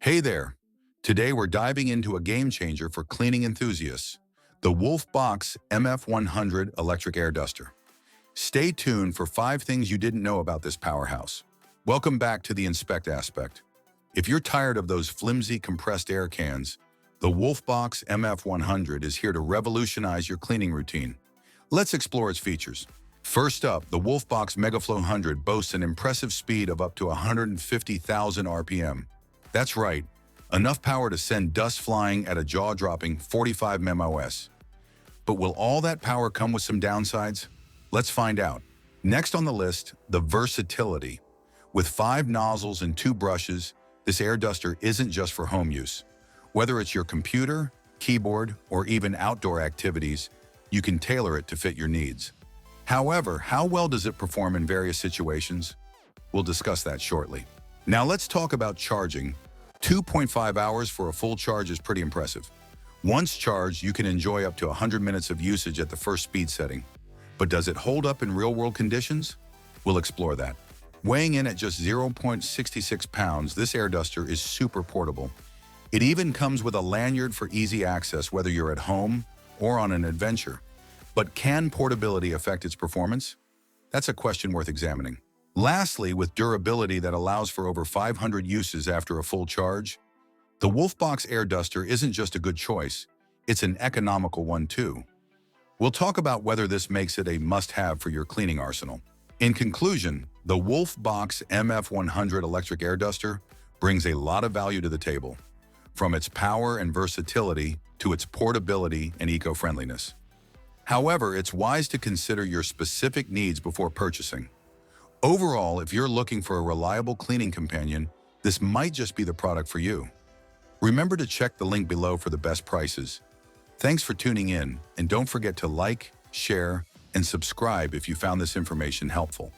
Hey there! Today we're diving into a game changer for cleaning enthusiasts, the WOLFBOX MF100 electric air duster. Stay tuned for 5 things you didn't know about this powerhouse. Welcome back to the Inspect Aspect. If you're tired of those flimsy compressed air cans, the WOLFBOX MF100 is here to revolutionize your cleaning routine. Let's explore its features. First up, the WOLFBOX MF100 100 boasts an impressive speed of up to 150,000 RPM. That's right, enough power to send dust flying at a jaw-dropping 45 mph. But will all that power come with some downsides? Let's find out. Next on the list, the versatility. With 5 nozzles and 2 brushes, this air duster isn't just for home use. Whether it's your computer, keyboard, or even outdoor activities, you can tailor it to fit your needs. However, how well does it perform in various situations? We'll discuss that shortly. Now let's talk about charging. 2.5 hours for a full charge is pretty impressive. Once charged, you can enjoy up to 100 minutes of usage at the first speed setting. But does it hold up in real-world conditions? We'll explore that. Weighing in at just 0.66 pounds, this air duster is super portable. It even comes with a lanyard for easy access whether you're at home or on an adventure. But can portability affect its performance? That's a question worth examining. Lastly, with durability that allows for over 500 uses after a full charge, the WOLFBOX air duster isn't just a good choice, it's an economical one too. We'll talk about whether this makes it a must-have for your cleaning arsenal. In conclusion, the WOLFBOX MF100 electric air duster brings a lot of value to the table, from its power and versatility to its portability and eco-friendliness. However, it's wise to consider your specific needs before purchasing. Overall, if you're looking for a reliable cleaning companion, this might just be the product for you. Remember to check the link below for the best prices. Thanks for tuning in, and don't forget to like, share, and subscribe if you found this information helpful.